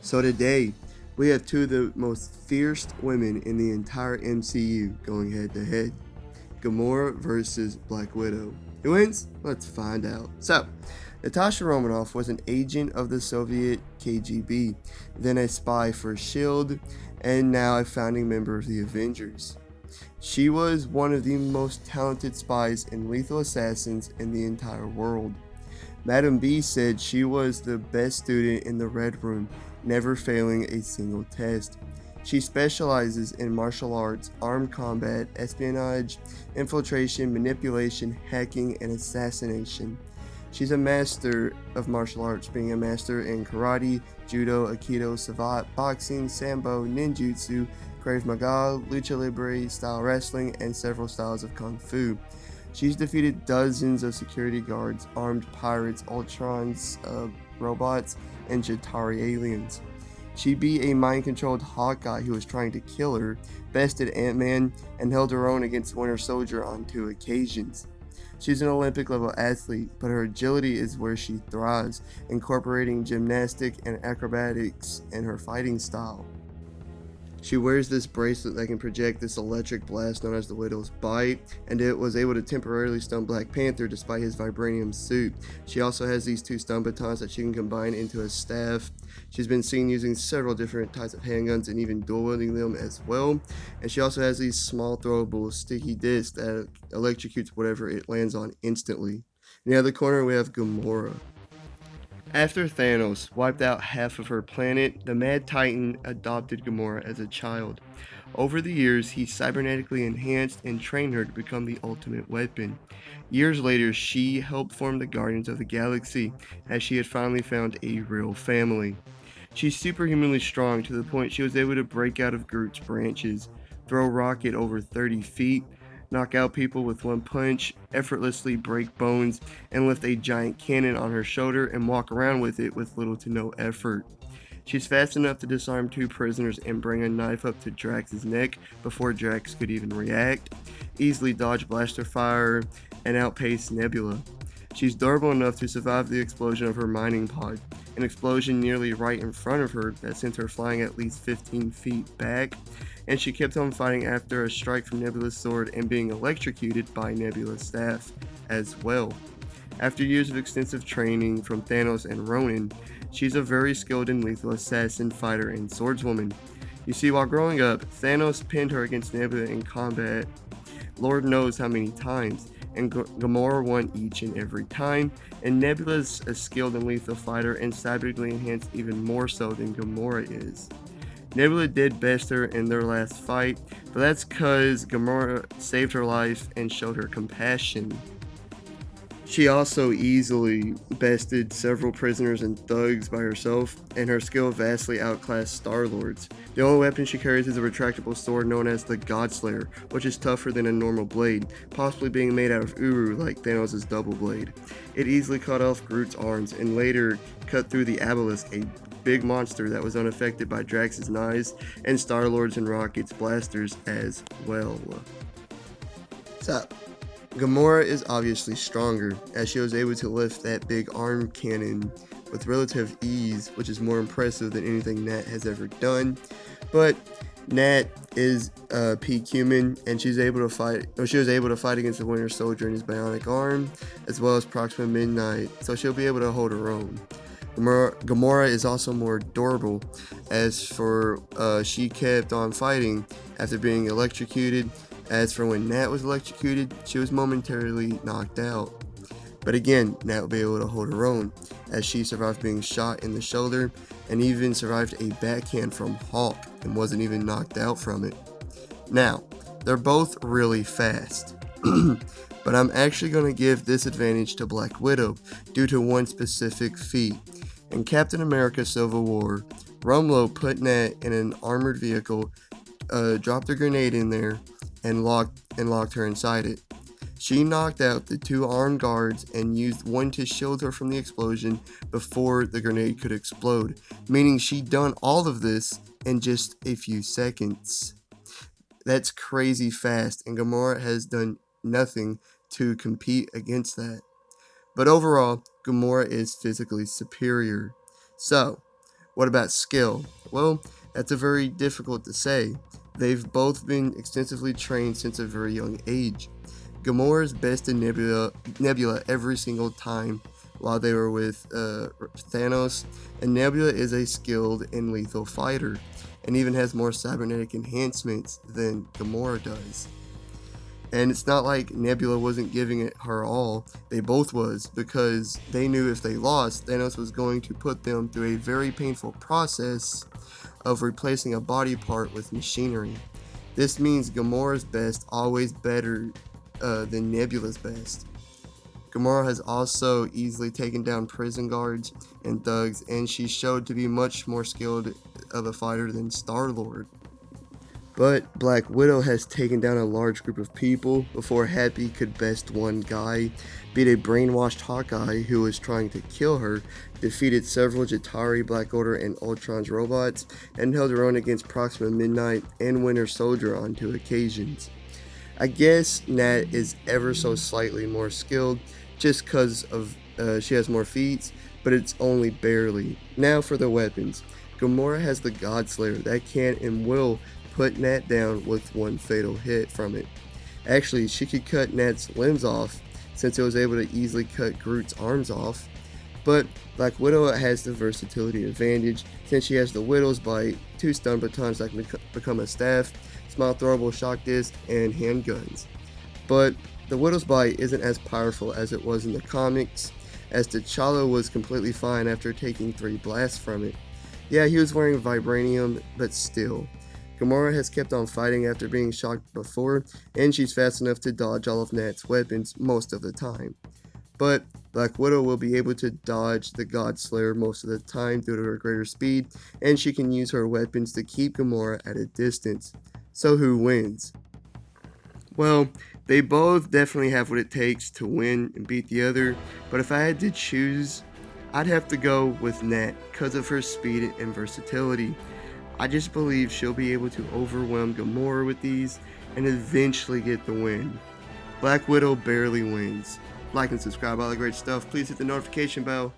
So today, we have two of the most fierce women in the entire MCU going head to head. Gamora versus Black Widow. Who wins? Let's find out. So, Natasha Romanoff was an agent of the Soviet KGB, then a spy for S.H.I.E.L.D., and now a founding member of the Avengers. She was one of the most talented spies and lethal assassins in the entire world. Madam B said she was the best student in the Red Room, never failing a single test. She specializes in martial arts, armed combat, espionage, infiltration, manipulation, hacking, and assassination. She's a master of martial arts, being a master in karate, judo, aikido, savate, boxing, sambo, ninjutsu, krav maga, lucha libre, style wrestling, and several styles of kung fu. She's defeated dozens of security guards, armed pirates, Ultrons, robots, and Jatari aliens. She beat a mind-controlled Hawkeye who was trying to kill her, bested Ant-Man, and held her own against Winter Soldier on 2 occasions. She's an Olympic-level athlete, but her agility is where she thrives, incorporating gymnastic and acrobatics in her fighting style. She wears this bracelet that can project this electric blast known as the Widow's Bite, and it was able to temporarily stun Black Panther despite his vibranium suit. She also has these two stun batons that she can combine into a staff. She's been seen using several different types of handguns and even dual wielding them as well. And she also has these small throwable sticky discs that electrocutes whatever it lands on instantly. In the other corner, we have Gamora. After Thanos wiped out half of her planet, the Mad Titan adopted Gamora as a child. Over the years, he cybernetically enhanced and trained her to become the ultimate weapon. Years later, she helped form the Guardians of the Galaxy, as she had finally found a real family. She's superhumanly strong to the point she was able to break out of Groot's branches, throw Rocket over 30 feet, knock out people with one punch, effortlessly break bones, and lift a giant cannon on her shoulder and walk around with it with little to no effort. She's fast enough to disarm two prisoners and bring a knife up to Drax's neck before Drax could even react, easily dodge blaster fire, and outpace Nebula. She's durable enough to survive the explosion of her mining pod, an explosion nearly right in front of her that sent her flying at least 15 feet back, and she kept on fighting after a strike from Nebula's sword and being electrocuted by Nebula's staff as well. After years of extensive training from Thanos and Ronin, she's a very skilled and lethal assassin, fighter, and swordswoman. You see, while growing up, Thanos pinned her against Nebula in combat, Lord knows how many times, and Gamora won each and every time, and Nebula's a skilled and lethal fighter and cyberly enhanced even more so than Gamora is. Nebula did best her in their last fight, but that's cause Gamora saved her life and showed her compassion. She also easily bested several prisoners and thugs by herself, and her skill vastly outclassed Star-Lord's. The only weapon she carries is a retractable sword known as the Godslayer, which is tougher than a normal blade, possibly being made out of Uru like Thanos' double blade. It easily cut off Groot's arms, and later cut through the Obelisk, a big monster that was unaffected by Drax's knives, and Star-Lord's and Rocket's blasters as well. So, Gamora is obviously stronger, as she was able to lift that big arm cannon with relative ease, which is more impressive than anything Nat has ever done. But Nat is peak human, and she was able to fight against the Winter Soldier and his bionic arm, as well as Proxima Midnight, so she'll be able to hold her own. Gamora is also more durable, as for she kept on fighting after being electrocuted. As for when Nat was electrocuted, she was momentarily knocked out. But again, Nat will be able to hold her own, as she survived being shot in the shoulder and even survived a backhand from Hulk and wasn't even knocked out from it. Now, they're both really fast, but I'm actually going to give this advantage to Black Widow due to one specific feat. In Captain America Civil War, Rumlow put Nat in an armored vehicle, dropped a grenade in there, and locked her inside it. She knocked out the two armed guards and used one to shield her from the explosion before the grenade could explode, meaning she'd done all of this in just a few seconds. That's crazy fast, and Gamora has done nothing to compete against that. But overall, Gamora is physically superior. So, What about skill? Well, that's a very difficult to say. They've both been extensively trained since a very young age. Gamora's bested Nebula every single time while they were with Thanos, and Nebula is a skilled and lethal fighter, and even has more cybernetic enhancements than Gamora does. And it's not like Nebula wasn't giving it her all, they both was, because they knew if they lost, Thanos was going to put them through a very painful process of replacing a body part with machinery. This means Gamora's best always better than Nebula's best. Gamora has also easily taken down prison guards and thugs, and she's showed to be much more skilled of a fighter than Star-Lord. But Black Widow has taken down a large group of people before Happy could best one guy, beat a brainwashed Hawkeye who was trying to kill her, defeated several Jatari, Black Order, and Ultron's robots, and held her own against Proxima Midnight and Winter Soldier on 2 occasions. I guess Nat is ever so slightly more skilled just because of she has more feats, but it's only barely. Now for the weapons. Gamora has the Godslayer that can and will put Nat down with one fatal hit from it. Actually, she could cut Nat's limbs off since it was able to easily cut Groot's arms off. But Black Widow has the versatility advantage since she has the Widow's Bite, 2 stun batons that can become a staff, small throwable shock disc, and handguns. But the Widow's Bite isn't as powerful as it was in the comics, as T'Challa was completely fine after taking 3 blasts from it. Yeah, he was wearing vibranium, but still. Gamora has kept on fighting after being shocked before, and she's fast enough to dodge all of Nat's weapons most of the time. But Black Widow will be able to dodge the Godslayer most of the time due to her greater speed, and she can use her weapons to keep Gamora at a distance. So who wins? Well, they both definitely have what it takes to win and beat the other, but if I had to choose, I'd have to go with Nat because of her speed and versatility. I just believe she'll be able to overwhelm Gamora with these and eventually get the win. Black Widow barely wins. Like and subscribe, all the great stuff. Please hit the notification bell.